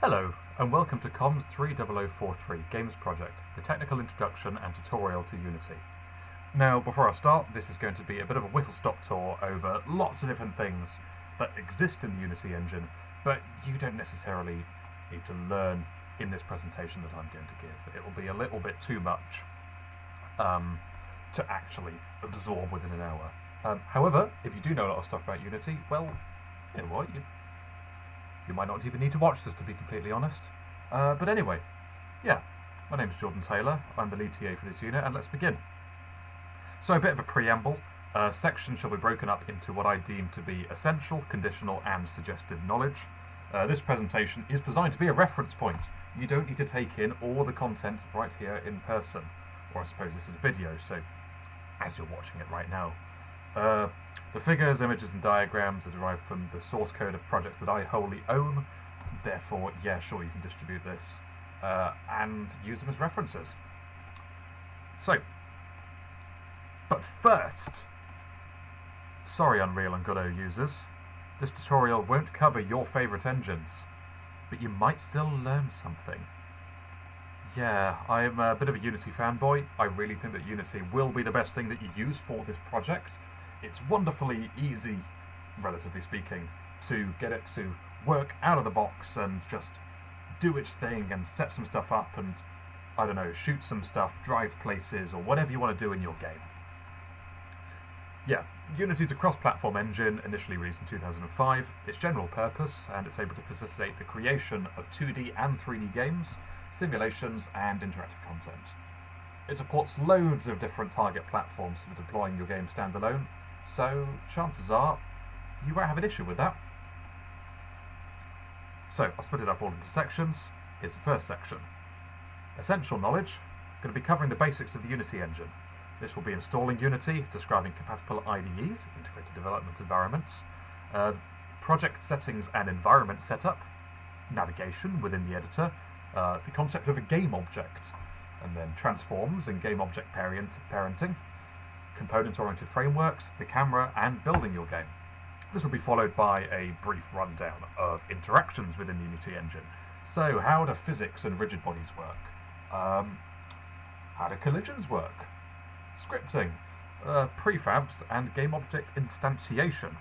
Hello, and welcome to COMS00043 Games Project, the technical introduction and tutorial to Unity. Now, before I start, this is going to be a bit of a whistle-stop tour over lots of different things that exist in the Unity engine, but you don't necessarily need to learn in this presentation that I'm going to give. It will be a little bit too much to actually absorb within an hour. However, if you do know a lot of stuff about Unity, well, you know what, you might not even need to watch this, to be completely honest. But anyway, yeah, my name is Jordan Taylor, I'm the lead TA for this unit, and let's begin. So a bit of a preamble. Sections shall be broken up into what I deem to be essential, conditional, and suggested knowledge. This presentation is designed to be a reference point. You don't need to take in all the content right here in person. Or I suppose this is a video, so as you're watching it right now. The figures, images, and diagrams are derived from the source code of projects that I wholly own. Therefore, yeah, sure, you can distribute this and use them as references. So, but first, sorry Unreal and Godot users, this tutorial won't cover your favourite engines, but you might still learn something. Yeah, I'm a bit of a Unity fanboy. I really think that Unity will be the best thing that you use for this project. It's wonderfully easy, relatively speaking, to get it to work out of the box and just do its thing and set some stuff up and, I don't know, shoot some stuff, drive places, or whatever you want to do in your game. Yeah, Unity's a cross-platform engine, initially released in 2005. It's general purpose, and it's able to facilitate the creation of 2D and 3D games, simulations, and interactive content. It supports loads of different target platforms for deploying your game standalone, so chances are you won't have an issue with that. So I'll split it up all into sections. Here's the first section. Essential knowledge. I'm going to be covering the basics of the Unity engine. This will be installing Unity, describing compatible IDEs, integrated development environments, project settings and environment setup, navigation within the editor, the concept of a game object, and then transforms and game object parenting, component-oriented frameworks, the camera, and building your game. This will be followed by a brief rundown of interactions within the Unity engine. So, how do physics and rigid bodies work? How do collisions work? Scripting, prefabs and game object instantiation,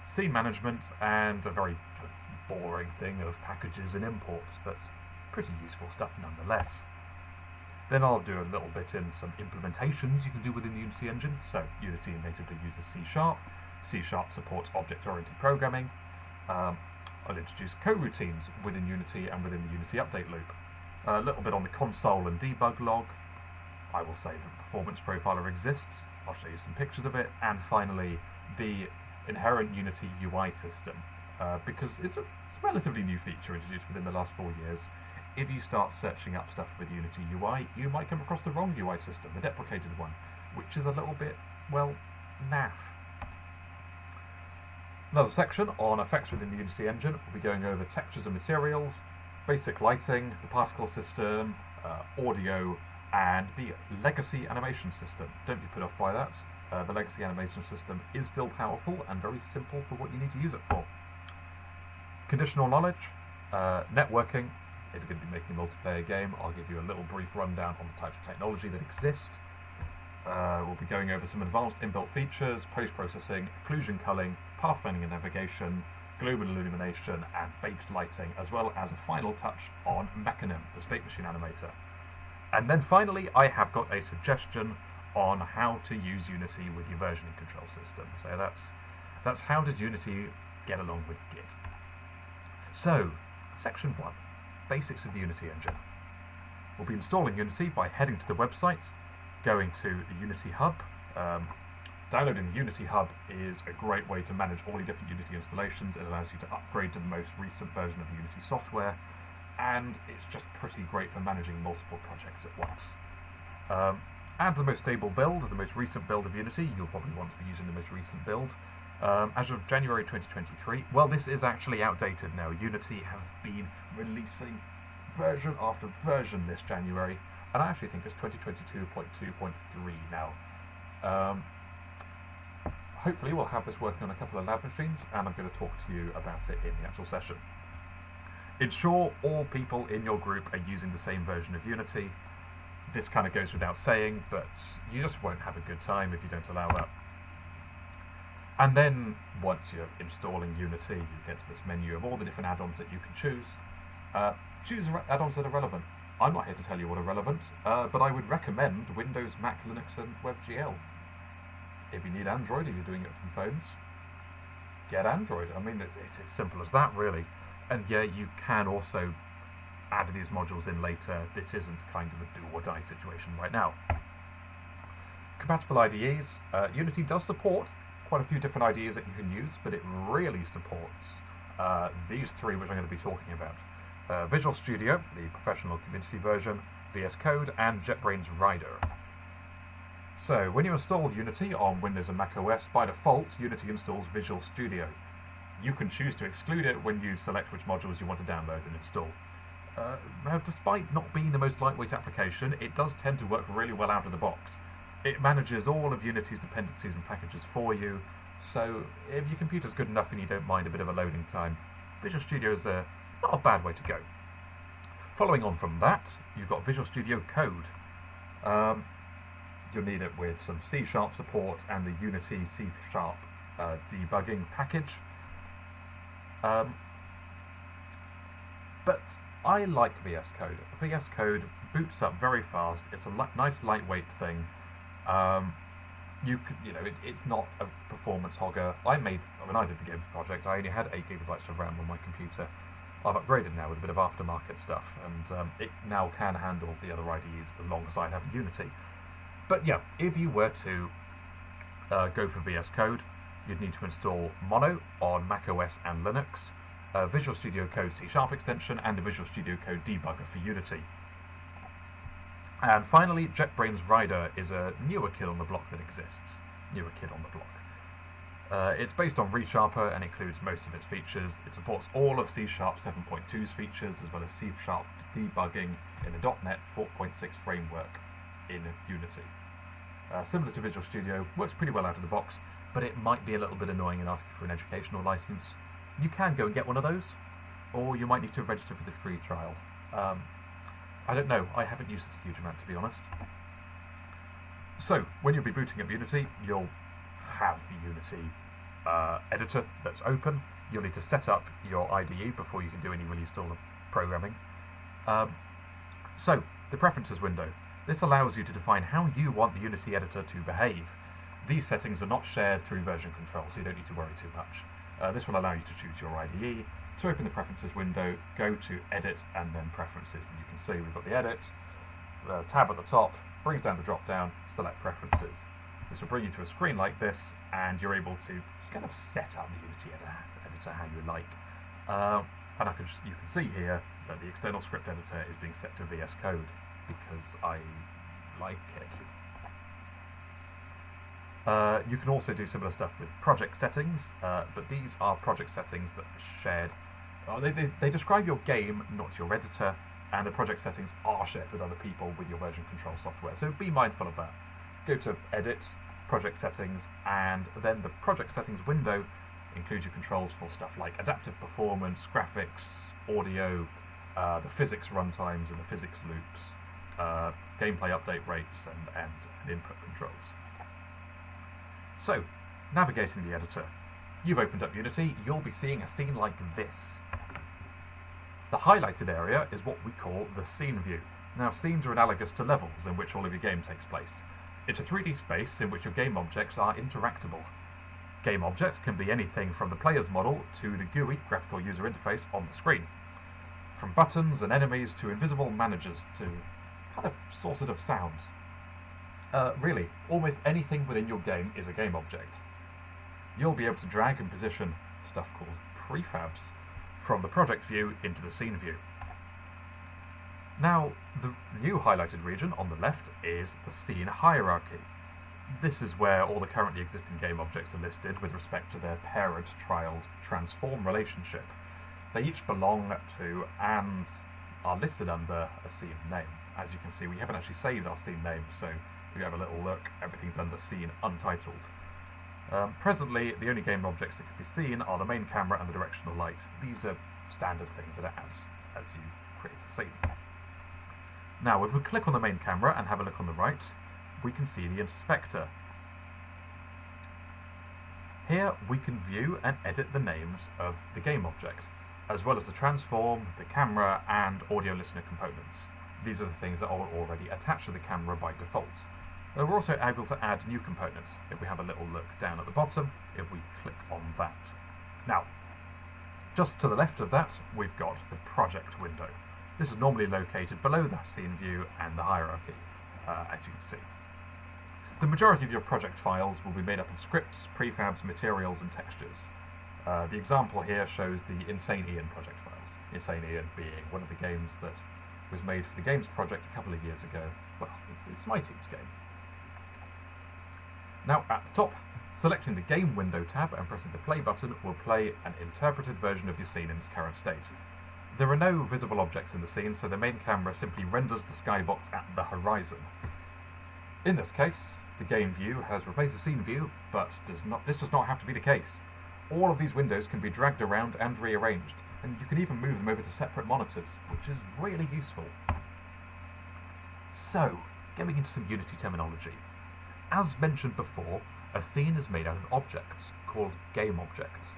scene management, and a very kind of boring thing of packages and imports, but pretty useful stuff nonetheless. Then I'll do a little bit in some implementations you can do within the Unity engine. So Unity natively uses C#. C# supports object-oriented programming. I'll introduce coroutines within Unity and within the Unity update loop. A little bit on the console and debug log. I will say that the performance profiler exists. I'll show you some pictures of it. And finally, the inherent Unity UI system, because it's a relatively new feature introduced within the last 4 years. If you start searching up stuff with Unity UI, you might come across the wrong UI system, the deprecated one, which is a little bit, well, naff. Another section on effects within the Unity engine. We'll be going over textures and materials, basic lighting, the particle system, audio, and the legacy animation system. Don't be put off by that. The legacy animation system is still powerful and very simple for what you need to use it for. Conditional knowledge, networking. If you're going to be making a multiplayer game, I'll give you a little brief rundown on the types of technology that exist. We'll be going over some advanced inbuilt features, post-processing, occlusion culling, pathfinding and navigation, global illumination, and baked lighting, as well as a final touch on Mechanim, the state machine animator. And then finally, I have got a suggestion on how to use Unity with your versioning control system. So that's how does Unity get along with Git. So, section 1. Basics of the Unity engine. We'll be installing Unity by heading to the website, going to the Unity Hub. Downloading the Unity Hub is a great way to manage all your different Unity installations. It allows you to upgrade to the most recent version of the Unity software, and it's just pretty great for managing multiple projects at once. Add the most stable build, the most recent build of Unity. You'll probably want to be using the most recent build. As of January 2023, well, this is actually outdated now. Unity have been releasing version after version this January, and I actually think it's 2022.2.3 now. Hopefully we'll have this working on a couple of lab machines, and I'm going to talk to you about it in the actual session. Ensure all people in your group are using the same version of Unity. This kind of goes without saying, but you just won't have a good time if you don't allow that. And then, once you're installing Unity, you get to this menu of all the different add-ons that you can choose. Choose add-ons that are relevant. I'm not here to tell you what are relevant, but I would recommend Windows, Mac, Linux, and WebGL. If you need Android, if you're doing it from phones, get Android. I mean, it's as simple as that, really. And yeah, you can also add these modules in later. This isn't kind of a do-or-die situation right now. Compatible IDEs. Unity does support quite a few different IDEs that you can use, but it really supports these three, which I'm going to be talking about. Visual Studio, the professional community version, VS Code, and JetBrains Rider. So, when you install Unity on Windows and Mac OS, by default, Unity installs Visual Studio. You can choose to exclude it when you select which modules you want to download and install. Now, despite not being the most lightweight application, it does tend to work really well out of the box. It manages all of Unity's dependencies and packages for you, so if your computer's good enough and you don't mind a bit of a loading time, Visual Studio is not a bad way to go. Following on from that, you've got Visual Studio Code. You'll need it with some C# support and the Unity C# debugging package. But I like VS Code. VS Code boots up very fast. It's a nice lightweight thing. It's not a performance hogger. When I did the Games project, I only had 8 GB of RAM on my computer. I've upgraded now with a bit of aftermarket stuff, and it now can handle the other IDEs as long as I have Unity. But yeah, if you were to go for VS Code, you'd need to install Mono on Mac OS and Linux, Visual Studio Code C# extension, and a Visual Studio Code debugger for Unity. And finally, JetBrains Rider is a newer kid on the block that exists. It's based on ReSharper and includes most of its features. It supports all of C# 7.2's features, as well as C# debugging in the .NET 4.6 framework in Unity. Similar to Visual Studio, works pretty well out of the box, but it might be a little bit annoying and asking for an educational license. You can go and get one of those, or you might need to register for the free trial. I don't know, I haven't used it a huge amount, to be honest. So, when you'll be booting up Unity, you'll have the Unity editor that's open. You'll need to set up your IDE before you can do any really sort of programming. So, the Preferences window. This allows you to define how you want the Unity editor to behave. These settings are not shared through version control, so you don't need to worry too much. This will allow you to choose your IDE. To open the Preferences window, go to Edit and then Preferences, and you can see we've got the Edit tab at the top, brings down the drop down, select Preferences. This will bring you to a screen like this, and you're able to kind of set up the Unity editor how you like. And you can see here that the external script editor is being set to VS Code because I like it. You can also do similar stuff with project settings, but these are project settings that are shared. They describe your game, not your editor, and the project settings are shared with other people with your version control software, so be mindful of that. Go to Edit, Project Settings, and then the Project Settings window includes your controls for stuff like adaptive performance, graphics, audio, the physics runtimes and the physics loops, gameplay update rates, and input controls. So, navigating the editor. You've opened up Unity, you'll be seeing a scene like this. The highlighted area is what we call the scene view. Now, scenes are analogous to levels in which all of your game takes place. It's a 3D space in which your game objects are interactable. Game objects can be anything from the player's model to the GUI, graphical user interface, on the screen. From buttons and enemies to invisible managers to kind of sorted of sounds. Really, almost anything within your game is a game object. You'll be able to drag and position stuff called prefabs from the project view into the scene view. Now, the new highlighted region on the left is the scene hierarchy. This is where all the currently existing game objects are listed with respect to their parent-child transform relationship. They each belong to and are listed under a scene name. As you can see, we haven't actually saved our scene name, so if you have a little look, everything's under scene untitled. Presently, the only game objects that can be seen are the main camera and the directional light. These are standard things that it has as you create a scene. Now, if we click on the main camera and have a look on the right, we can see the inspector. Here we can view and edit the names of the game object, as well as the transform, the camera, and audio listener components. These are the things that are already attached to the camera by default. We're also able to add new components. If we have a little look down at the bottom, if we click on that. Now, just to the left of that, we've got the project window. This is normally located below the scene view and the hierarchy, as you can see. The majority of your project files will be made up of scripts, prefabs, materials, and textures. The example here shows the Insane Ian project files. Insane Ian being one of the games that was made for the Games project a couple of years ago. Well, it's my team's game. Now, at the top, selecting the Game Window tab and pressing the play button will play an interpreted version of your scene in its current state. There are no visible objects in the scene, so the main camera simply renders the skybox at the horizon. In this case, the game view has replaced the scene view, but this does not have to be the case. All of these windows can be dragged around and rearranged, and you can even move them over to separate monitors, which is really useful. So, getting into some Unity terminology. As mentioned before, a scene is made out of objects, called game objects.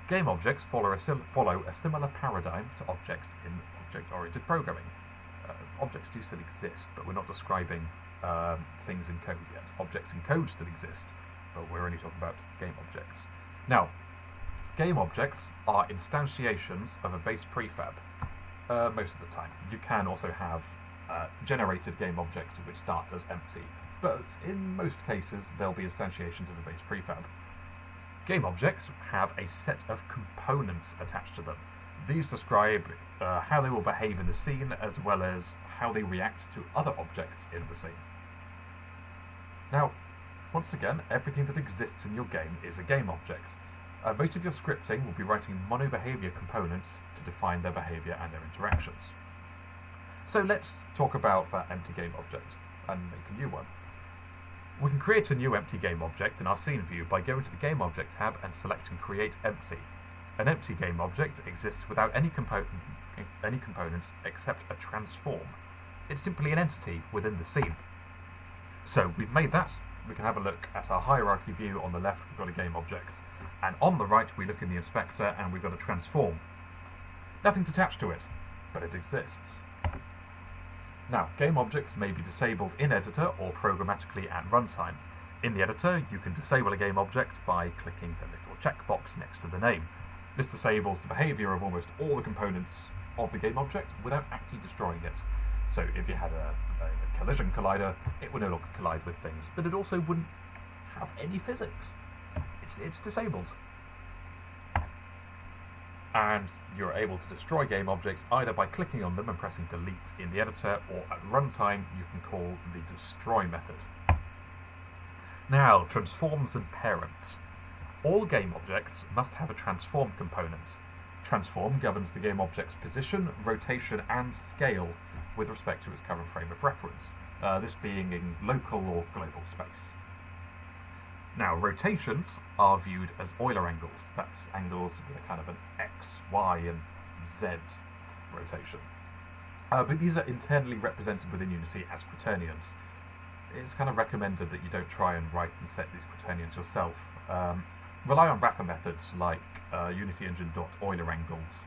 Game objects follow a similar paradigm to objects in object-oriented programming. Objects do still exist, but we're not describing things in code yet. Objects in code still exist, but we're only talking about game objects. Now, game objects are instantiations of a base prefab, most of the time. You can also have generated game objects which start as empty, but in most cases they'll be instantiations of a base prefab. Game objects have a set of components attached to them. These describe how they will behave in the scene, as well as how they react to other objects in the scene. Now, once again, everything that exists in your game is a game object. Most of your scripting will be writing mono-behavior components to define their behavior and their interactions. So let's talk about that empty game object and make a new one. We can create a new empty game object in our scene view by going to the Game Object tab and selecting Create Empty. An empty game object exists without any components except a transform. It's simply an entity within the scene. So we've made that. We can have a look at our hierarchy view. On the left we've got a game object, and on the right we look in the inspector and we've got a transform. Nothing's attached to it, but it exists. Now, game objects may be disabled in editor or programmatically at runtime. In the editor, you can disable a game object by clicking the little checkbox next to the name. This disables the behavior of almost all the components of the game object without actually destroying it. So if you had a collision collider, it would no longer collide with things, but it also wouldn't have any physics. It's disabled. And you're able to destroy game objects either by clicking on them and pressing delete in the editor, or at runtime you can call the destroy method. Now, transforms and parents. All game objects must have a transform component. Transform governs the game object's position, rotation, and scale with respect to its current frame of reference, this being in local or global space. Now, rotations are viewed as Euler angles. That's angles with a kind of an X, Y, and Z rotation. But these are internally represented within Unity as quaternions. It's kind of recommended that you don't try and write and set these quaternions yourself. Rely on wrapper methods like UnityEngine.EulerAngles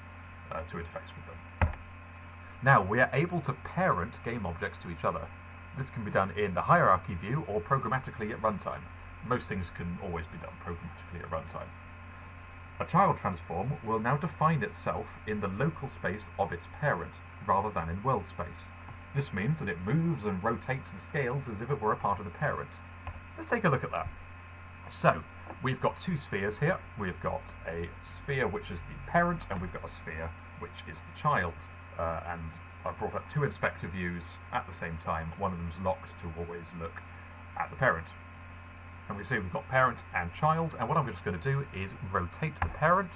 to interface with them. Now, we are able to parent game objects to each other. This can be done in the hierarchy view or programmatically at runtime. Most things can always be done programmatically at runtime. A child transform will now define itself in the local space of its parent, rather than in world space. This means that it moves and rotates the scales as if it were a part of the parent. Let's take a look at that. So, we've got two spheres here. We've got a sphere which is the parent, and we've got a sphere which is the child. And I've brought up two inspector views at the same time. One of them's locked to always look at the parent. And we see we've got parent and child, and what I'm just going to do is rotate the parent,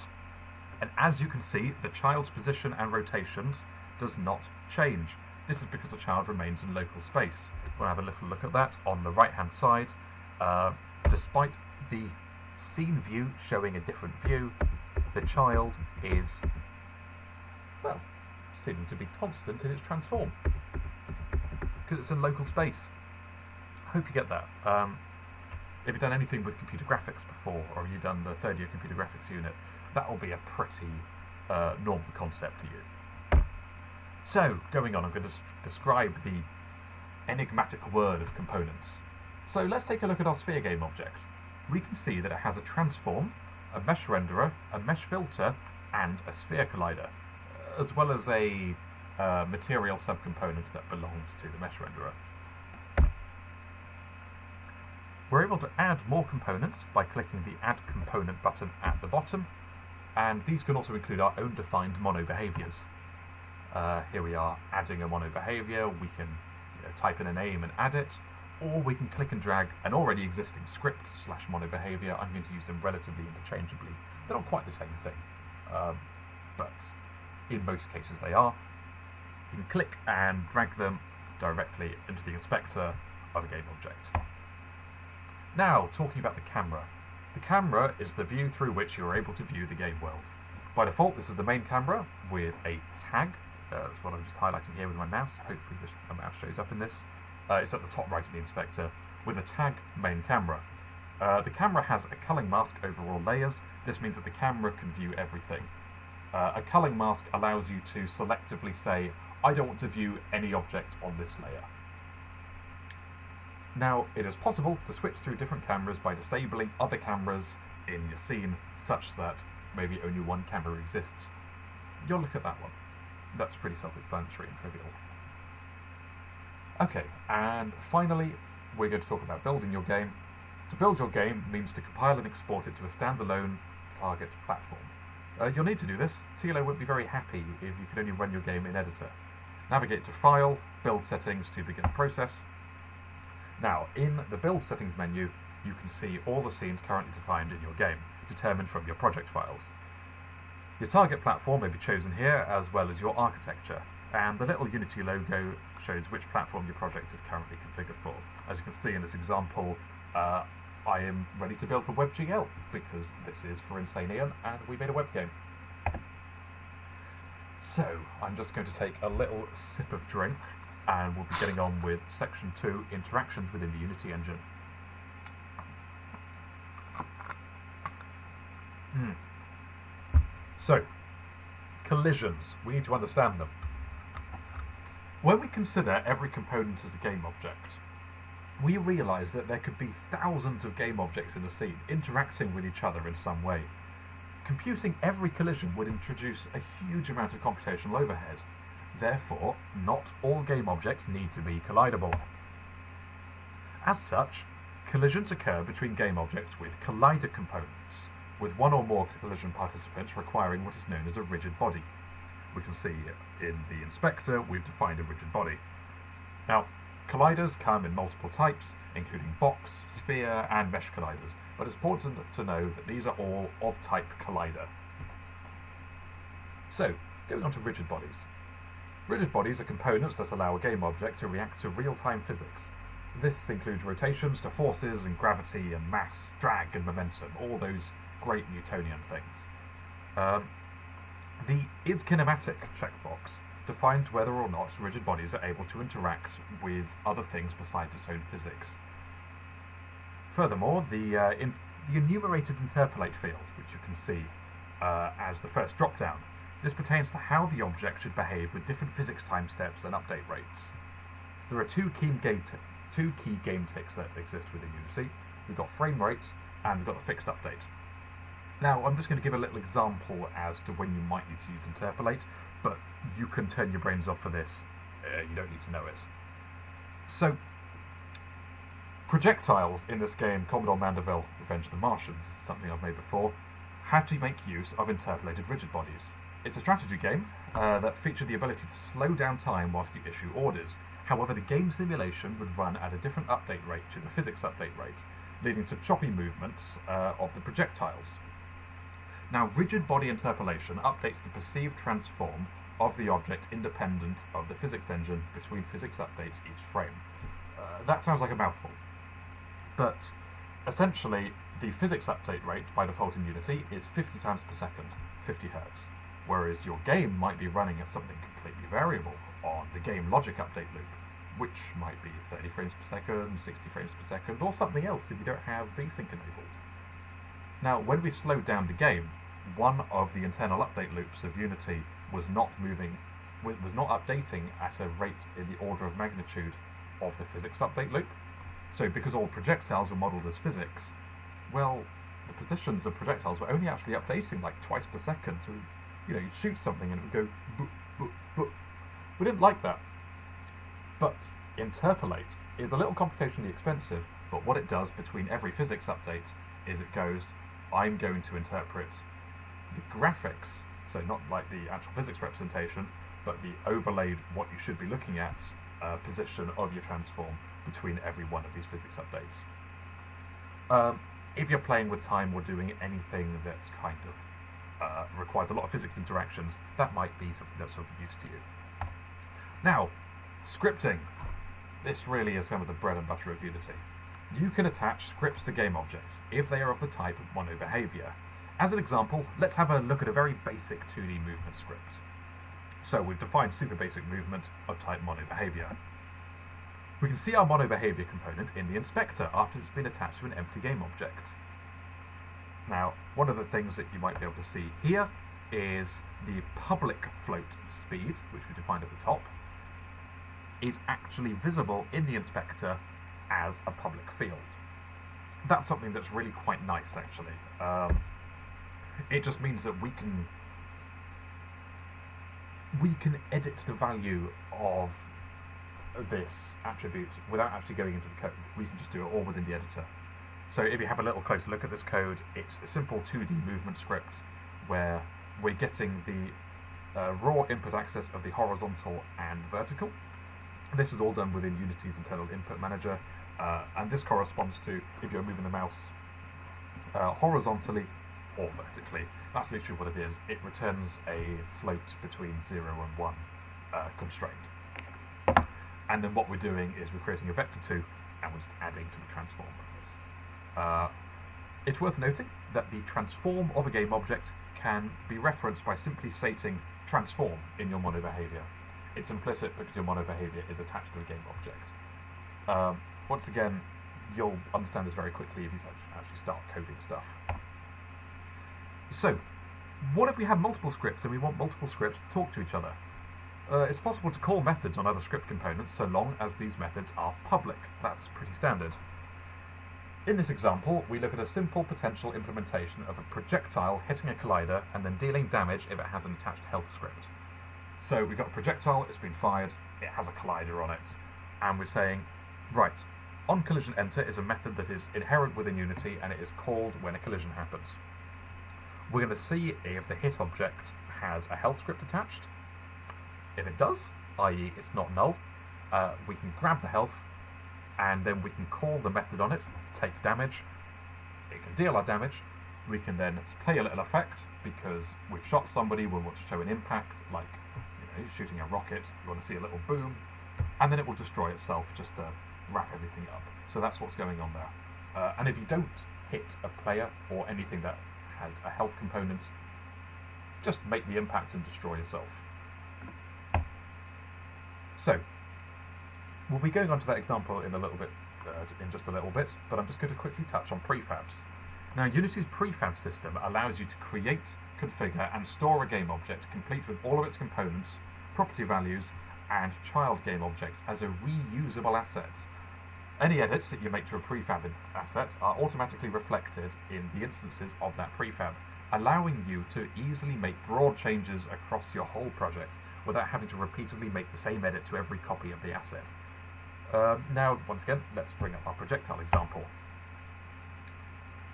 and as you can see, the child's position and rotations does not change. This is because the child remains in local space. We'll have a little look at that on the right hand side. Despite the scene view showing a different view, the child is well, seeming to be constant in its transform, because it's in local space. Hope you get that. If you've done anything with computer graphics before, or you've done the third year computer graphics unit, that will be a pretty normal concept to you. So, going on, I'm going to describe the enigmatic word of components. So let's take a look at our sphere game object. We can see that it has a transform, a mesh renderer, a mesh filter, and a sphere collider, as well as a material subcomponent that belongs to the mesh renderer. We're able to add more components by clicking the Add Component button at the bottom, and these can also include our own defined mono behaviors. Here we are adding a mono behavior. We can type in a name and add it, or we can click and drag an already existing script / mono behavior. I'm going to use them relatively interchangeably. They're not quite the same thing, but in most cases they are. You can click and drag them directly into the inspector of a game object. Now, talking about the camera. The camera is the view through which you are able to view the game world. By default, this is the main camera with a tag. That's what I'm just highlighting here with my mouse. Hopefully my mouse shows up in this. It's at the top right of the inspector with a tag main camera. The camera has a culling mask over all layers. This means that the camera can view everything. A culling mask allows you to selectively say, I don't want to view any object on this layer. Now, it is possible to switch through different cameras by disabling other cameras in your scene, such that maybe only one camera exists. You'll look at that one. That's pretty self-explanatory and trivial. Okay, and finally, we're going to talk about building your game. To build your game means to compile and export it to a standalone target platform. You'll need to do this. TLO won't be very happy if you can only run your game in editor. Navigate to File, Build Settings to begin the process. Now, in the Build Settings menu, you can see all the scenes currently defined in your game, determined from your project files. Your target platform may be chosen here, as well as your architecture, and the little Unity logo shows which platform your project is currently configured for. As you can see in this example, I am ready to build for WebGL, because this is for Insane Ian, and we made a web game. So, I'm just going to take a little sip of drink, and we'll be getting on with Section 2, Interactions within the Unity engine. So, collisions. We need to understand them. When we consider every component as a game object, we realise that there could be thousands of game objects in a scene, interacting with each other in some way. Computing every collision would introduce a huge amount of computational overhead. Therefore, not all game objects need to be collidable. As such, collisions occur between game objects with collider components, with one or more collision participants requiring what is known as a rigid body. We can see in the inspector we've defined a rigid body. Now, colliders come in multiple types, including box, sphere, and mesh colliders, but it's important to know that these are all of type collider. So, going on to rigid bodies. Rigid bodies are components that allow a game object to react to real-time physics. This includes rotations to forces and gravity and mass, drag and momentum, all those great Newtonian things. The Is Kinematic checkbox defines whether or not rigid bodies are able to interact with other things besides its own physics. Furthermore, the enumerated interpolate field, which you can see as the first drop-down, this pertains to how the object should behave with different physics time steps and update rates. There are two key game ticks that exist within Unity. We've got frame rate and we've got the fixed update. Now, I'm just going to give a little example as to when you might need to use interpolate, but you can turn your brains off for this. You don't need to know it. So, projectiles in this game, Commodore Mandeville, Revenge of the Martians, something I've made before, had to make use of interpolated rigid bodies. It's a strategy game that featured the ability to slow down time whilst you issue orders. However, the game simulation would run at a different update rate to the physics update rate, leading to choppy movements of the projectiles. Now, rigid body interpolation updates the perceived transform of the object independent of the physics engine between physics updates each frame. That sounds like a mouthful, but essentially the physics update rate by default in Unity is 50 times per second, 50 Hertz. whereas your game might be running at something completely variable on the game logic update loop, which might be 30 frames per second, 60 frames per second, or something else if you don't have VSync enabled. Now, when we slowed down the game, one of the internal update loops of Unity was not updating at a rate in the order of magnitude of the physics update loop. So because all projectiles were modelled as physics, well, the positions of projectiles were only actually updating like twice per second. So you'd shoot something and it would go boop, boop, boop. We didn't like that. But interpolate is a little computationally expensive, but what it does between every physics update is it goes, I'm going to interpret the graphics, so not like the actual physics representation, but the overlaid, what you should be looking at, position of your transform between every one of these physics updates. If you're playing with time or doing anything that's kind of requires a lot of physics interactions, that might be something that's of use to you. Now, scripting. This really is some of the bread and butter of Unity. You can attach scripts to game objects if they are of the type of monobehavior. As an example, let's have a look at a very basic 2D movement script. So we've defined super basic movement of type monobehavior. We can see our monobehavior component in the inspector after it's been attached to an empty game object. Now, one of the things that you might be able to see here is the public float speed, which we defined at the top, is actually visible in the inspector as a public field. That's something that's really quite nice, actually. It just means that we can edit the value of this attribute without actually going into the code. We can just do it all within the editor. So if you have a little closer look at this code, it's a simple 2D movement script where we're getting the raw input access of the horizontal and vertical. This is all done within Unity's internal input manager, and this corresponds to if you're moving the mouse horizontally or vertically. That's literally what it is. It returns a float between 0 and 1 constraint. And then what we're doing is we're creating a vector 2 and we're just adding to the transform of this. It's worth noting that the transform of a game object can be referenced by simply stating transform in your monobehavior. It's implicit because your monobehavior is attached to a game object. Once again, you'll understand this very quickly if you actually start coding stuff. So, what if we have multiple scripts and we want multiple scripts to talk to each other? It's possible to call methods on other script components so long as these methods are public. That's pretty standard. In this example, we look at a simple potential implementation of a projectile hitting a collider and then dealing damage if it has an attached health script. So we've got a projectile, it's been fired, it has a collider on it, and we're saying, right, onCollisionEnter is a method that is inherent within Unity and it is called when a collision happens. We're going to see if the hit object has a health script attached. If it does, i.e. it's not null, we can grab the health and then we can call the method on it, take damage, it can deal our damage, we can then play a little effect because we've shot somebody, we want to show an impact, like shooting a rocket, you want to see a little boom, and then it will destroy itself just to wrap everything up. So that's what's going on there. And if you don't hit a player or anything that has a health component, just make the impact and destroy yourself. So, we'll be going on to that example in just a little bit, but I'm just going to quickly touch on prefabs. Now, Unity's prefab system allows you to create, configure, and store a game object complete with all of its components, property values, and child game objects as a reusable asset. Any edits that you make to a prefab asset are automatically reflected in the instances of that prefab, allowing you to easily make broad changes across your whole project without having to repeatedly make the same edit to every copy of the asset. Now, once again, let's bring up our projectile example.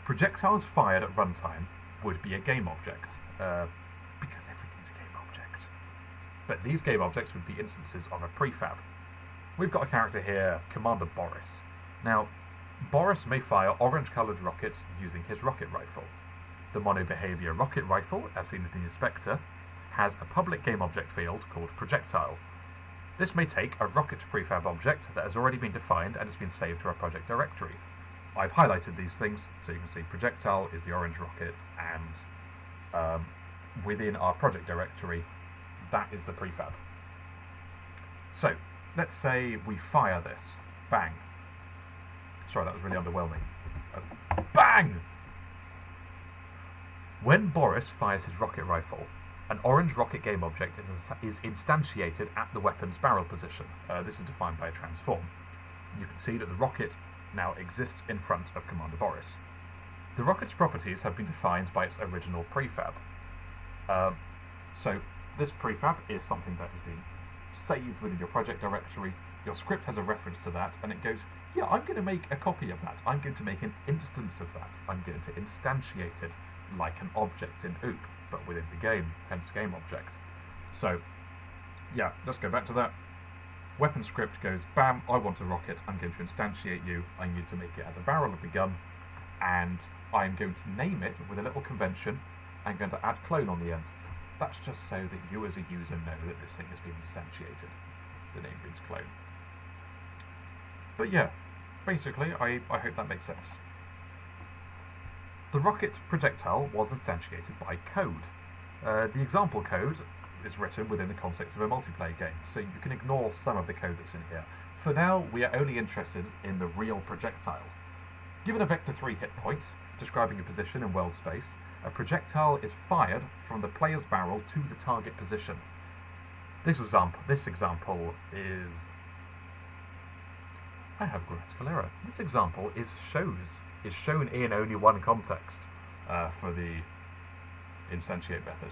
Projectiles fired at runtime would be a game object, because everything's a game object. But these game objects would be instances of a prefab. We've got a character here, Commander Boris. Now, Boris may fire orange-coloured rockets using his rocket rifle. The monobehavior rocket rifle, as seen in the inspector, has a public game object field called projectile. This may take a rocket prefab object that has already been defined and has been saved to our project directory. I've highlighted these things so you can see projectile is the orange rocket and within our project directory, that is the prefab. So, let's say we fire this. Bang. Sorry, that was really underwhelming. Bang! When Boris fires his rocket rifle, an orange rocket game object is instantiated at the weapon's barrel position. This is defined by a transform. You can see that the rocket now exists in front of Commander Boris. The rocket's properties have been defined by its original prefab. So this prefab is something that has been saved within your project directory. Your script has a reference to that, and it goes, yeah, I'm going to make a copy of that. I'm going to make an instance of that. I'm going to instantiate it like an object in OOP, but within the game, hence game object. So, yeah, let's go back to that. Weapon script goes, bam, I want a rocket. I'm going to instantiate you. I need to make it at the barrel of the gun, and I'm going to name it with a little convention. I'm going to add clone on the end. That's just so that you as a user know that this thing has been instantiated. The name reads clone. But yeah, basically, I hope that makes sense. The rocket projectile was instantiated by code. The example code is written within the context of a multiplayer game, so you can ignore some of the code that's in here. For now, we are only interested in the real projectile. Given a vector 3 hit point, describing a position in world space, a projectile is fired from the player's barrel to the target position. This example is... I have grammatical error. This example is shown in only one context for the instantiate method.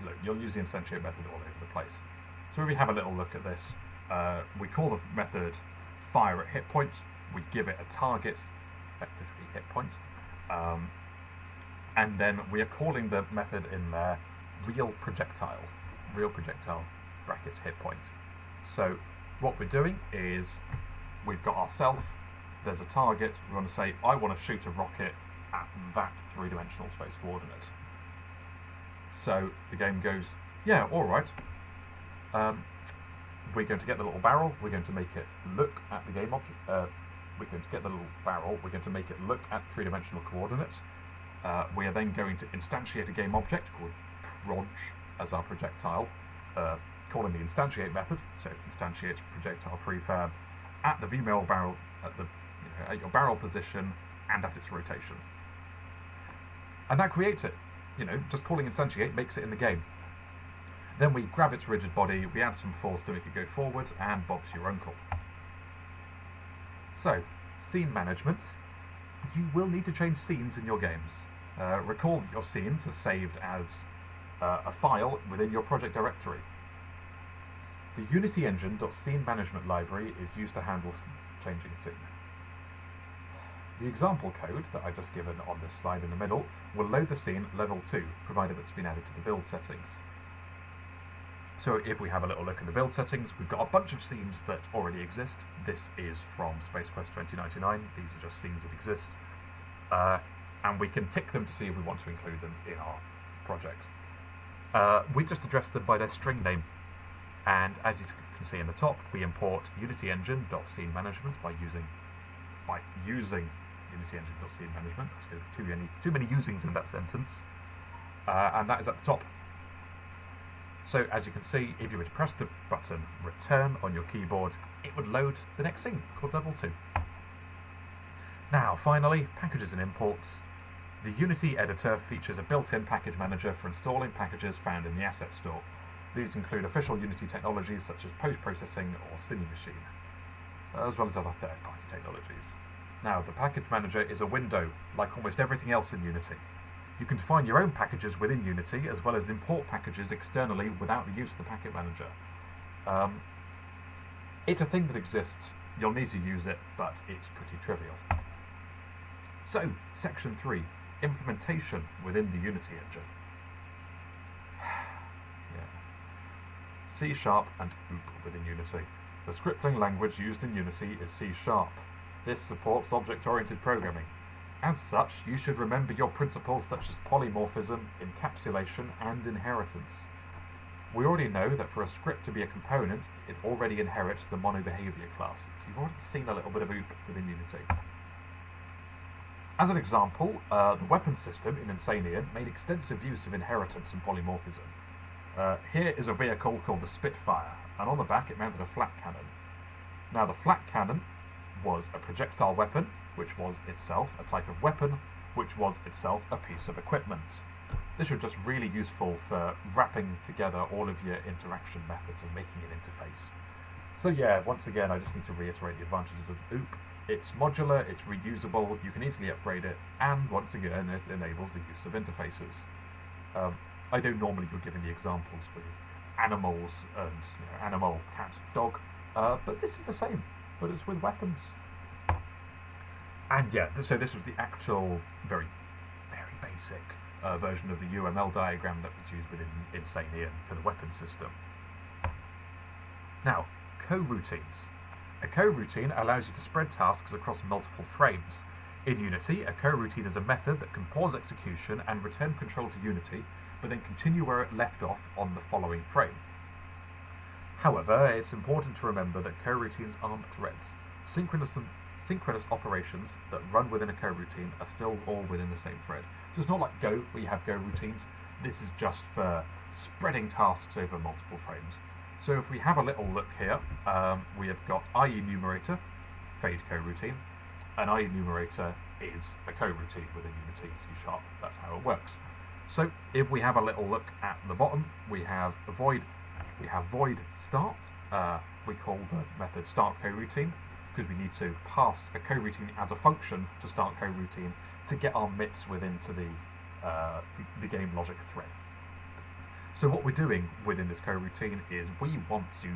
Look, you'll use the instantiate method all over the place. So if we have a little look at this, we call the method fire at hit point. We give it a target, vector 3 hit point, and then we are calling the method in there real projectile brackets hit point. So what we're doing is we've got ourself, there's a target, we want to say I want to shoot a rocket at that three-dimensional space coordinate. So the game goes, yeah, alright, we're going to get the little barrel, we're going to make it look at the game object, we're going to get the little barrel, we're going to make it look at three-dimensional coordinates. We are then going to instantiate a game object called proj as our projectile, calling the instantiate method, so instantiate projectile prefab at the vmail barrel, at your barrel position and at its rotation. And that creates it. Just calling instantiate makes it in the game. Then we grab its rigid body, we add some force to make it go forward, and Bob's your uncle. So, scene management. You will need to change scenes in your games. Recall that your scenes are saved as a file within your project directory. The Unity Engine.scene management library is used to handle changing scene. The example code that I've just given on this slide in the middle will load the scene level 2, provided it's been added to the build settings. So if we have a little look at the build settings, we've got a bunch of scenes that already exist. This is from Space Quest 2099. These are just scenes that exist. And we can tick them to see if we want to include them in our project. We just address them by their string name. And as you can see in the top, we import Unity Engine.scene management by using Unity Engine.scene management. That's good. Too many usings in that sentence. And that is at the top. So as you can see, if you were to press the button return on your keyboard, it would load the next scene called level 2. Now finally, packages and imports. The Unity editor features a built-in package manager for installing packages found in the asset store. These include official Unity technologies such as post-processing or Cinemachine, as well as other third-party technologies. Now, the package manager is a window, like almost everything else in Unity. You can define your own packages within Unity, as well as import packages externally without the use of the package manager. It's a thing that exists, you'll need to use it, but it's pretty trivial. So, Section 3, implementation within the Unity engine. C# and OOP within Unity. The scripting language used in Unity is C#. This supports object-oriented programming. As such, you should remember your principles such as polymorphism, encapsulation, and inheritance. We already know that for a script to be a component, it already inherits the monobehavior class. So you've already seen a little bit of OOP within Unity. As an example, the weapon system in Insanian made extensive use of inheritance and polymorphism. Here is a vehicle called the Spitfire, and on the back it mounted a flat cannon. Now the flat cannon was a projectile weapon, which was itself a type of weapon, which was itself a piece of equipment. This was just really useful for wrapping together all of your interaction methods and making an interface. So yeah, once again, I just need to reiterate the advantages of OOP. It's modular, it's reusable, you can easily upgrade it, and once again, it enables the use of interfaces. I know normally you're giving the examples with animals and animal, cat, dog, but this is the same, but it's with weapons. And yeah, so this was the actual, very, very basic version of the UML diagram that was used within Insanian for the weapon system. Now, coroutines. A coroutine allows you to spread tasks across multiple frames. In Unity, a coroutine is a method that can pause execution and return control to Unity, but then continue where it left off on the following frame. However, it's important to remember that coroutines aren't threads. Synchronous operations that run within a coroutine are still all within the same thread. So it's not like Go, where you have Go routines. This is just for spreading tasks over multiple frames. So if we have a little look here, we have got IEnumerator, fade coroutine. An IEnumerator is a coroutine within Unity C#. That's how it works. So if we have a little look at the bottom, we have void start. We call the method start coroutine, because we need to pass a coroutine as a function to start coroutine to get our MITs within to the game logic thread. So what we're doing within this coroutine is we want to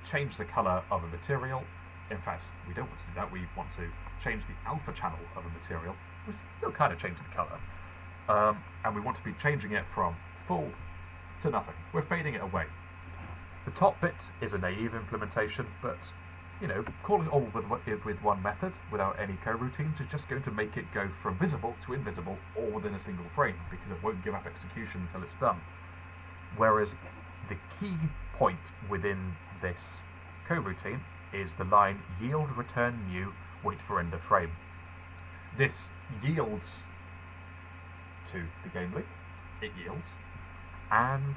change the color of a material. In fact, we don't want to do that. We want to change the alpha channel of a material. We're still kind of changing the color. And we want to be changing it from full to nothing. We're fading it away. The top bit is a naive implementation, but calling it all with one method without any coroutines is just going to make it go from visible to invisible all within a single frame, because it won't give up execution until it's done. Whereas the key point within this coroutine is the line yield return new wait for end of frame. This yields to the game loop, it yields, and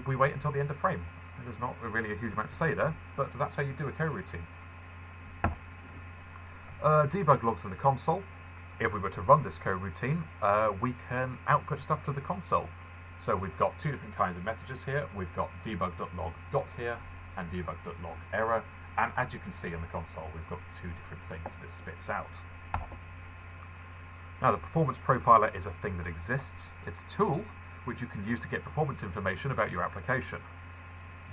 we wait until the end of frame. There's not really a huge amount to say there, but that's how you do a coroutine. Debug logs in the console. If we were to run this coroutine, we can output stuff to the console. So we've got two different kinds of messages here. We've got debug.log got here and debug.log error. And as you can see in the console, we've got two different things that it spits out. Now, the performance profiler is a thing that exists. It's a tool which you can use to get performance information about your application.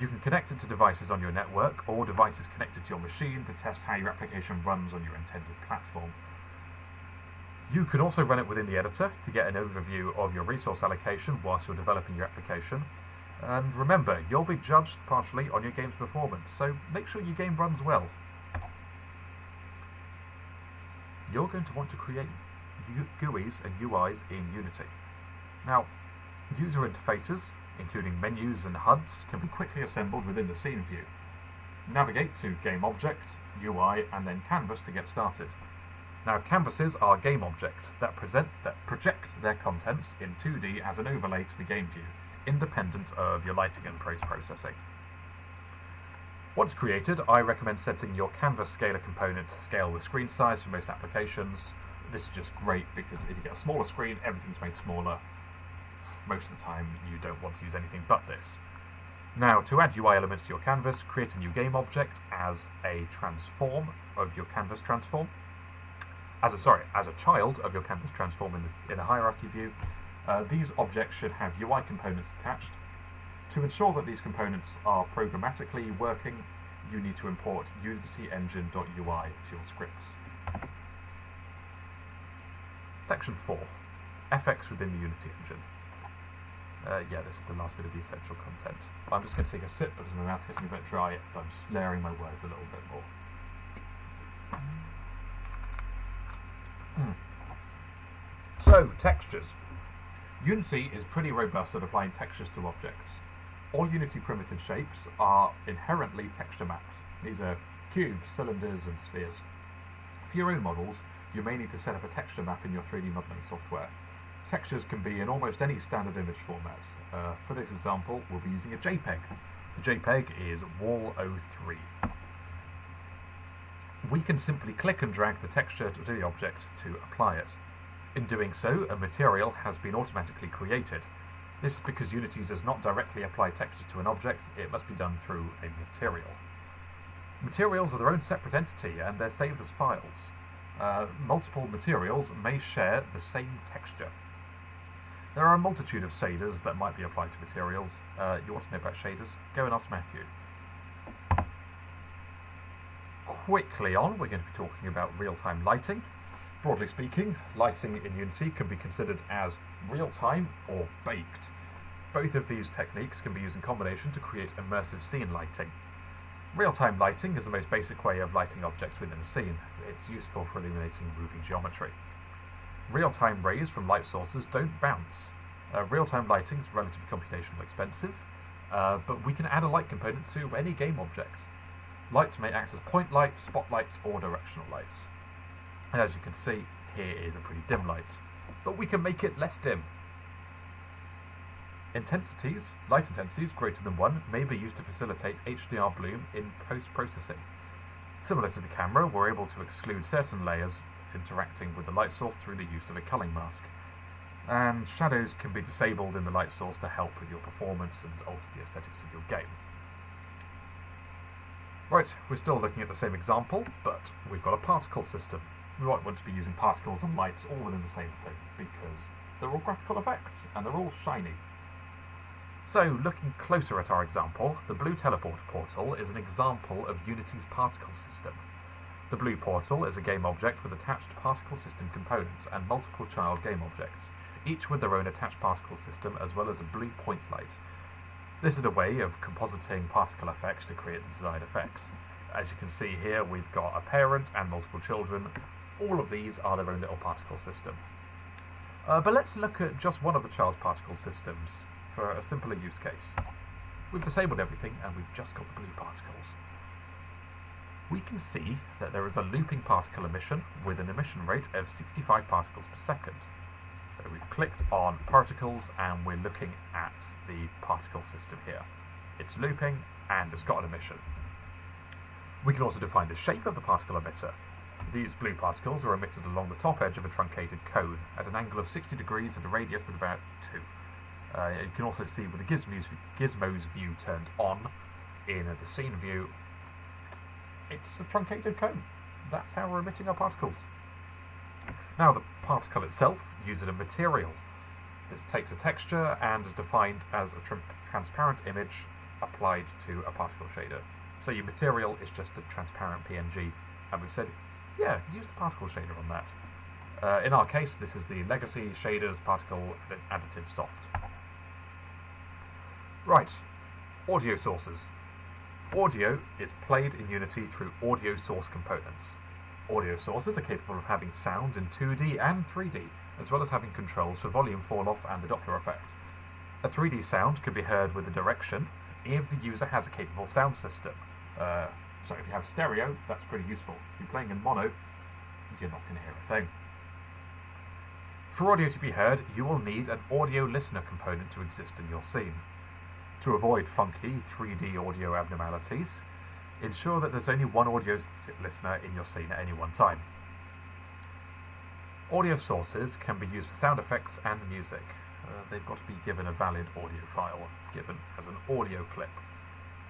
You can connect it to devices on your network or devices connected to your machine to test how your application runs on your intended platform. You can also run it within the editor to get an overview of your resource allocation whilst you're developing your application. And remember, you'll be judged partially on your game's performance, so make sure your game runs well. You're going to want to create GUIs and UIs in Unity. Now, user interfaces, including menus and HUDs, can be quickly assembled within the scene view. Navigate to Game Object, UI, and then Canvas to get started. Now, canvases are game objects that project their contents in 2D as an overlay to the game view, independent of your lighting and post-processing. Once created, I recommend setting your canvas scaler component to scale with screen size for most applications. This is just great because if you get a smaller screen, everything's made smaller. Most of the time, you don't want to use anything but this. Now, to add UI elements to your canvas, create a new game object as a transform of your canvas transform. As a child of your canvas transform in the hierarchy view. These objects should have UI components attached. To ensure that these components are programmatically working, you need to import unityengine.ui to your scripts. Section 4. FX within the Unity engine. Yeah, this is the last bit of the essential content. I'm just going to take a sip because my mouth's getting a bit dry, but I'm slurring my words a little bit more. So, textures. Unity is pretty robust at applying textures to objects. All Unity primitive shapes are inherently texture mapped. These are cubes, cylinders, and spheres. For your own models, you may need to set up a texture map in your 3D modeling software. Textures can be in almost any standard image format. For this example, we'll be using a JPEG. The JPEG is Wall03. We can simply click and drag the texture to the object to apply it. In doing so, a material has been automatically created. This is because Unity does not directly apply texture to an object, it must be done through a material. Materials are their own separate entity and they're saved as files. Multiple materials may share the same texture. There are a multitude of shaders that might be applied to materials. You want to know about shaders? Go and ask Matthew. Quickly on, we're going to be talking about real-time lighting. Broadly speaking, lighting in Unity can be considered as real-time or baked. Both of these techniques can be used in combination to create immersive scene lighting. Real-time lighting is the most basic way of lighting objects within a scene. It's useful for illuminating moving geometry. Real-time rays from light sources don't bounce. Real-time lighting is relatively computationally expensive, but we can add a light component to any game object. Lights may act as point lights, spotlights, or directional lights. And as you can see, here is a pretty dim light, but we can make it less dim. Intensities, light intensities greater than 1, may be used to facilitate HDR bloom in post-processing. Similar to the camera, we're able to exclude certain layers interacting with the light source through the use of a culling mask. And shadows can be disabled in the light source to help with your performance and alter the aesthetics of your game. Right, we're still looking at the same example, but we've got a particle system. We might want to be using particles and lights all within the same thing, because they're all graphical effects, and they're all shiny. So, looking closer at our example, the blue teleport portal is an example of Unity's particle system. The blue portal is a game object with attached particle system components and multiple child game objects, each with their own attached particle system as well as a blue point light. This is a way of compositing particle effects to create the desired effects. As you can see here, we've got a parent and multiple children. All of these are their own little particle system. But let's look at just one of the child's particle systems for a simpler use case. We've disabled everything and we've just got the blue particles. We can see that there is a looping particle emission with an emission rate of 65 particles per second. So we've clicked on particles and we're looking at the particle system here. It's looping and it's got an emission. We can also define the shape of the particle emitter. These blue particles are emitted along the top edge of a truncated cone at an angle of 60 degrees and a radius of about 2. You can also see with the gizmos view turned on in the scene view, it's a truncated cone. That's how we're emitting our particles. Now the particle itself uses a material. This takes a texture and is defined as a transparent image applied to a particle shader. So your material is just a transparent PNG, and we've said, yeah, use the particle shader on that. In our case, this is the Legacy Shaders Particle Additive Soft. Right, audio sources. Audio is played in Unity through audio source components. Audio sources are capable of having sound in 2D and 3D, as well as having controls for volume fall-off and the Doppler effect. A 3D sound can be heard with a direction if the user has a capable sound system. So if you have stereo, that's pretty useful. If you're playing in mono, you're not going to hear a thing. For audio to be heard, you will need an audio listener component to exist in your scene. To avoid funky 3D audio abnormalities, ensure that there's only one audio listener in your scene at any one time. Audio sources can be used for sound effects and music. They've got to be given a valid audio file, given as an audio clip.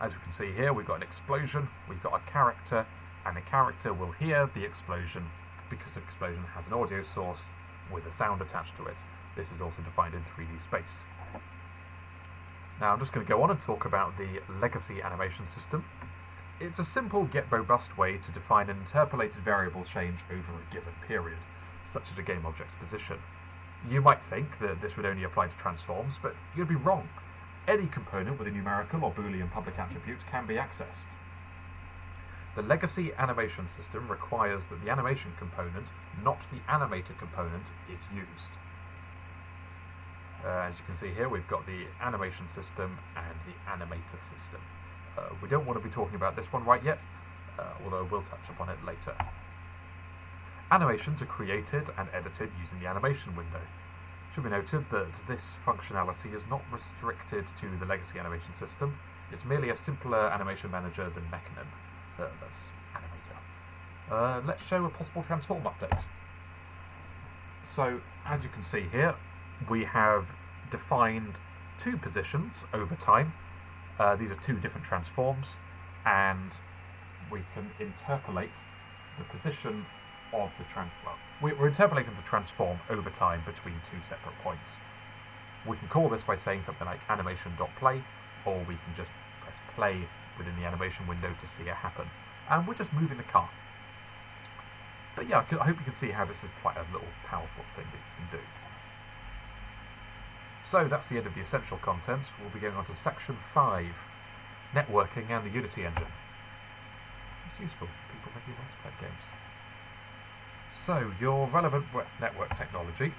As we can see here, we've got an explosion, we've got a character, and the character will hear the explosion because the explosion has an audio source with a sound attached to it. This is also defined in 3D space. Now I'm just going to go on and talk about the legacy animation system. It's a simple yet robust way to define an interpolated variable change over a given period, such as a game object's position. You might think that this would only apply to transforms, but you'd be wrong. Any component with a numerical or Boolean public attribute can be accessed. The legacy animation system requires that the animation component, not the animator component, is used. As you can see here, we've got the animation system and the animator system. We don't want to be talking about this one right yet, although we'll touch upon it later. Animations are created and edited using the animation window. It should be noted that this functionality is not restricted to the legacy animation system. It's merely a simpler animation manager than Mechanim. That's Animator. Let's show a possible transform update. So, as you can see here, we have defined two positions over time. These are two different transforms, and we can interpolate the position of the we're interpolating the transform over time between two separate points. We can call this by saying something like animation.play, or we can just press play within the animation window to see it happen. And we're just moving the car. But yeah, I hope you can see how this is quite a little powerful thing that you can do. So that's the end of the essential content. We'll be going on to section 5, networking and the Unity engine. It's useful for people making multiplayer games. So, your relevant network technology.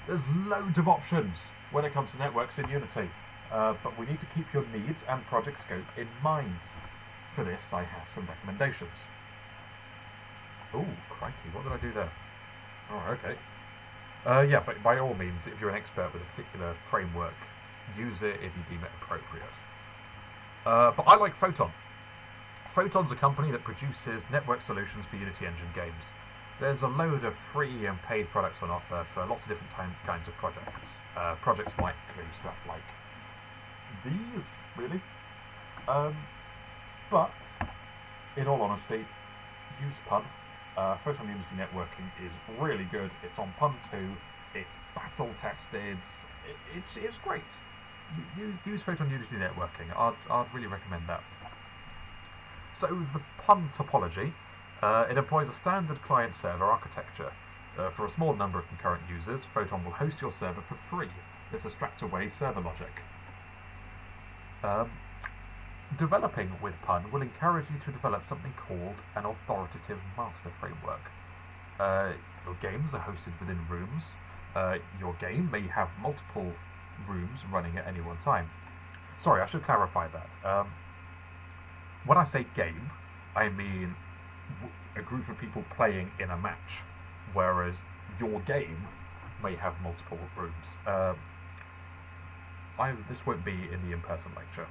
There's loads of options when it comes to networks in Unity, but we need to keep your needs and project scope in mind. For this, I have some recommendations. Ooh, crikey, what did I do there? Oh, okay. Yeah, but by all means, if you're an expert with a particular framework, use it if you deem it appropriate. But I like Photon. Photon's a company that produces network solutions for Unity Engine games. There's a load of free and paid products on offer for lots of different kinds of projects. Projects might include stuff like these, really. But, in all honesty, use Pun. Photon Unity Networking is really good. It's on Pun 2. It's battle tested. It's great. Use Photon Unity Networking. I'd really recommend that. So the Pun topology, it employs a standard client-server architecture. For a small number of concurrent users, Photon will host your server for free. This abstract-away server logic. Developing with Pun will encourage you to develop something called an authoritative master framework. Your games are hosted within rooms. Your game may have multiple rooms running at any one time. Sorry, I should clarify that. When I say game, I mean a group of people playing in a match, whereas your game may have multiple rooms. This won't be in the in-person lecture.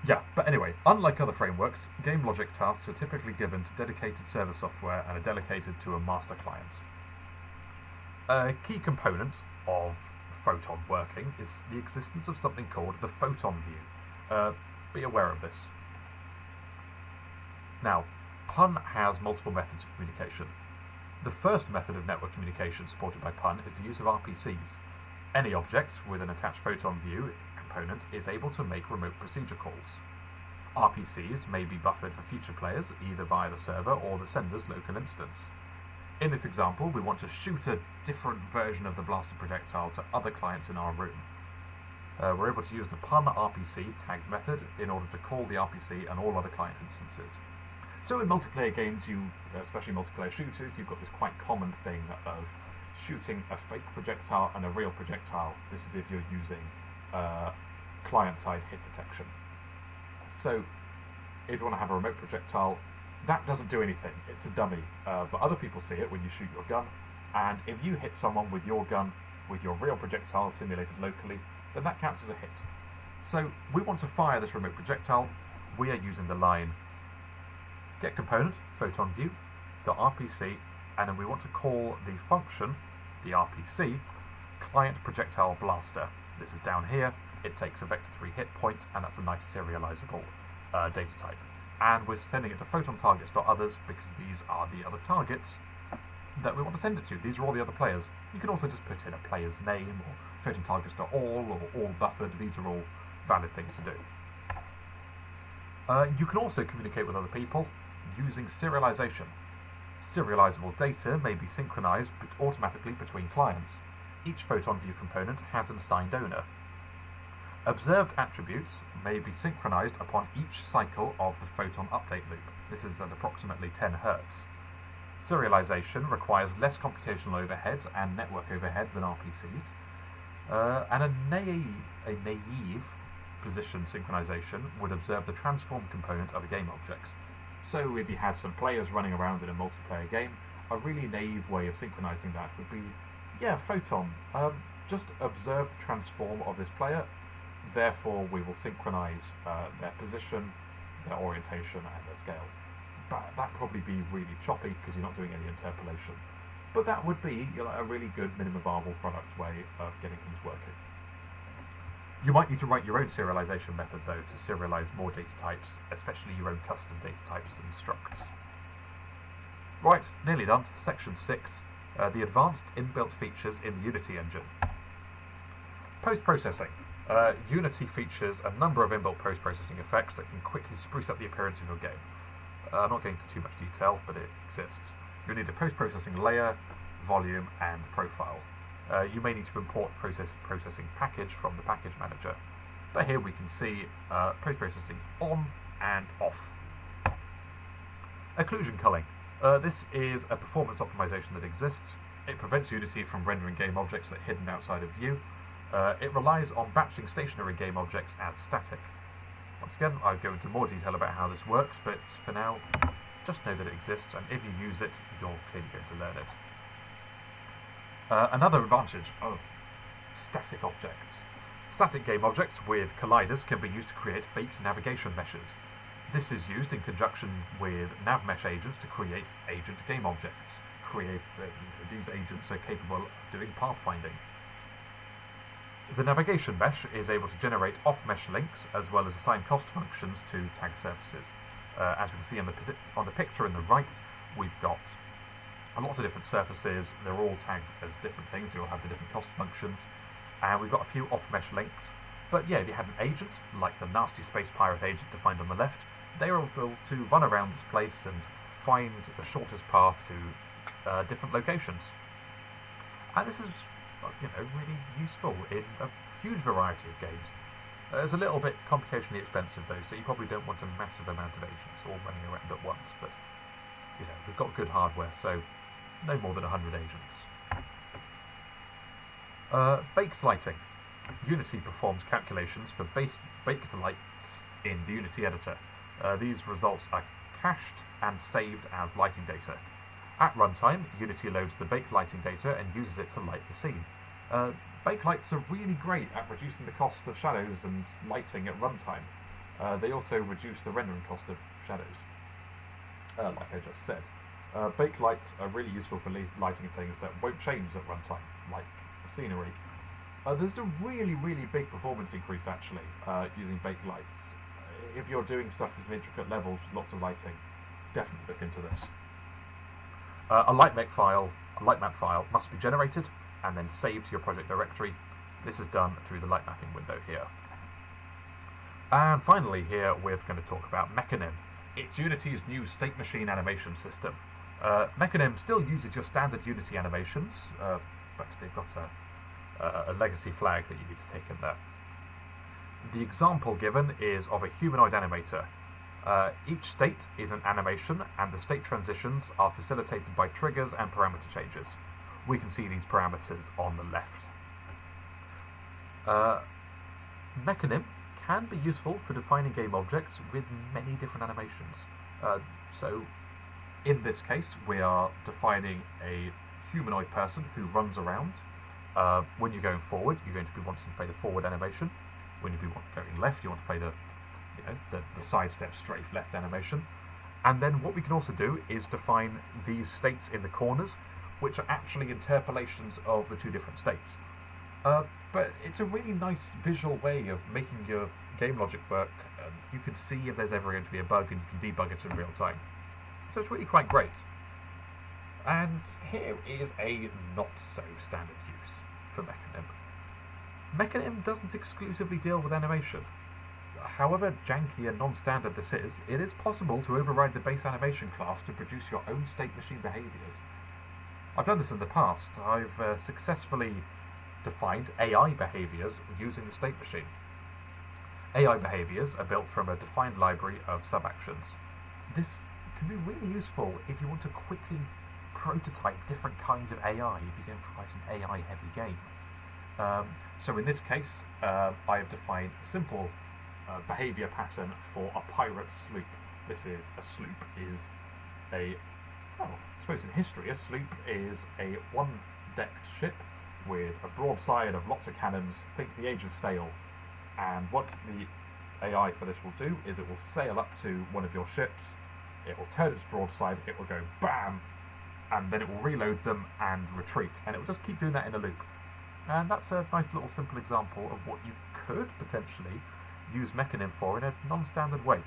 Yeah, but anyway, unlike other frameworks, game logic tasks are typically given to dedicated server software and are delegated to a master client. A key component of Photon working is the existence of something called the Photon view. Be aware of this. Now, Pun has multiple methods of communication. The first method of network communication supported by Pun is the use of RPCs. Any object with an attached Photon view component is able to make remote procedure calls. RPCs may be buffered for future players, either via the server or the sender's local instance. In this example, we want to shoot a different version of the blaster projectile to other clients in our room. We're able to use the Pun RPC tagged method in order to call the RPC and all other client instances. So in multiplayer games, especially multiplayer shooters, you've got this quite common thing of shooting a fake projectile and a real projectile. This is if you're using client-side hit detection. So if you want to have a remote projectile, that doesn't do anything. It's a dummy. But other people see it when you shoot your gun, and if you hit someone with your gun with your real projectile simulated locally, then that counts as a hit. So we want to fire this remote projectile. We are using the line getComponent PhotonView.rpc, and then we want to call the function, the RPC, client projectile blaster. This is down here. It takes a vector3 hit point, and that's a nice serializable data type. And we're sending it to photon targets.others because these are the other targets that we want to send it to. These are all the other players. You can also just put in a player's name, or photon targets.all, or all buffered. These are all valid things to do. You can also communicate with other people using serialization. Serializable data may be synchronized automatically between clients. Each photon view component has an assigned owner. Observed attributes may be synchronized upon each cycle of the photon update loop. This is at approximately 10 Hz. Serialization requires less computational overhead and network overhead than RPCs. And a naive position synchronization would observe the transform component of a game object. So if you had some players running around in a multiplayer game, a really naive way of synchronizing that would be, yeah, photon. Just observe the transform of this player, therefore we will synchronize their position, their orientation, and their scale. But that'd probably be really choppy because you're not doing any interpolation. But that would be a really good minimum viable product way of getting things working. You might need to write your own serialization method though to serialize more data types, especially your own custom data types and structs. Right, nearly done. Section 6, the advanced inbuilt features in the Unity engine. Post-processing. Unity features a number of inbuilt post-processing effects that can quickly spruce up the appearance of your game. I'm not going into too much detail, but it exists. You'll need a post-processing layer, volume, and profile. You may need to import processing package from the package manager. But here we can see post-processing on and off. Occlusion culling. This is a performance optimization that exists. It prevents Unity from rendering game objects that are hidden outside of view. It relies on batching stationary game objects as static. Once again, I'll go into more detail about how this works, but for now, just know that it exists, and if you use it, you're clearly going to learn it. Another advantage of static objects. Static game objects with colliders can be used to create baked navigation meshes. This is used in conjunction with navmesh agents to create agent game objects. These agents are capable of doing pathfinding. The navigation mesh is able to generate off-mesh links as well as assign cost functions to tag surfaces. As we can see on the picture in the right, we've got lots of different surfaces. They're all tagged as different things. They all have the different cost functions. And we've got a few off-mesh links. But yeah, if you had an agent, like the nasty space pirate agent defined on the left, they're able to run around this place and find the shortest path to different locations. And this is really useful in a huge variety of games. It's a little bit computationally expensive though, so you probably don't want a massive amount of agents all running around at once, but we've got good hardware, so no more than 100 agents. Baked lighting. Unity performs calculations for baked lights in the Unity editor. These results are cached and saved as lighting data. At runtime, Unity loads the baked lighting data and uses it to light the scene. Baked lights are really great at reducing the cost of shadows and lighting at runtime. They also reduce the rendering cost of shadows, like I just said. Baked lights are really useful for lighting things that won't change at runtime, like scenery. There's a really, really big performance increase actually using baked lights. If you're doing stuff with some intricate levels with lots of lighting, definitely look into this. A lightmap file must be generated and then saved to your project directory. This is done through the light mapping window here. And finally here we're going to talk about Mechanim. It's Unity's new state machine animation system. Mechanim still uses your standard Unity animations, but they've got a legacy flag that you need to take in there. The example given is of a humanoid animator. Each state is an animation, and the state transitions are facilitated by triggers and parameter changes. We can see these parameters on the left. Mechanim can be useful for defining game objects with many different animations. So, in this case, we are defining a humanoid person who runs around. When you're going forward, you're going to be wanting to play the forward animation. When you're going left, you want to play the sidestep strafe left animation. And then what we can also do is define these states in the corners, which are actually interpolations of the two different states. But it's a really nice visual way of making your game logic work, and you can see if there's ever going to be a bug and you can debug it in real time. So it's really quite great. And here is a not so standard use for Mechanim. Mechanim doesn't exclusively deal with animation. However janky and non-standard this is, it is possible to override the base animation class to produce your own state machine behaviors. I've done this in the past. I've successfully defined AI behaviors using the state machine. AI behaviors are built from a defined library of sub-actions. This can be really useful if you want to quickly prototype different kinds of AI if you're going for quite an AI-heavy game. So in this case, I have defined a simple behavior pattern for a pirate sloop this is a sloop is a, well, I suppose in history, a sloop is a one-decked ship with a broadside of lots of cannons, think the age of sail, and what the AI for this will do is it will sail up to one of your ships, it will turn its broadside, it will go BAM, and then it will reload them and retreat, and it will just keep doing that in a loop. And that's a nice little simple example of what you could potentially use Mechanim for in a non-standard way.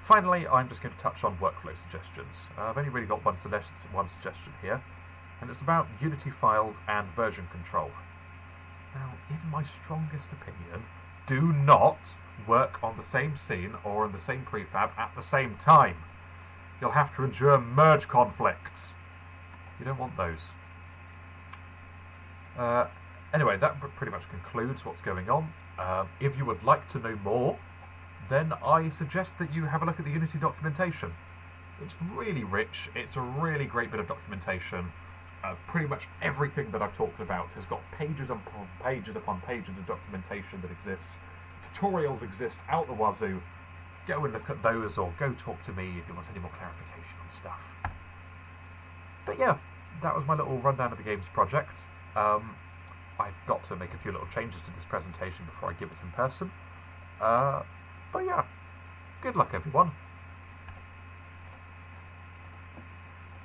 Finally, I'm just going to touch on workflow suggestions. I've only really got one suggestion here, and it's about Unity files and version control. Now, in my strongest opinion, do not work on the same scene or in the same prefab at the same time. You'll have to endure merge conflicts. You don't want those. Anyway, that pretty much concludes what's going on. If you would like to know more, then I suggest that you have a look at the Unity documentation. It's really rich, it's a really great bit of documentation. Pretty much everything that I've talked about has got pages upon pages upon pages of documentation that exists. Tutorials exist out the wazoo. Go and look at those, or go talk to me if you want any more clarification on stuff. But yeah, that was my little rundown of the games project. I've got to make a few little changes to this presentation before I give it in person. But yeah, good luck everyone.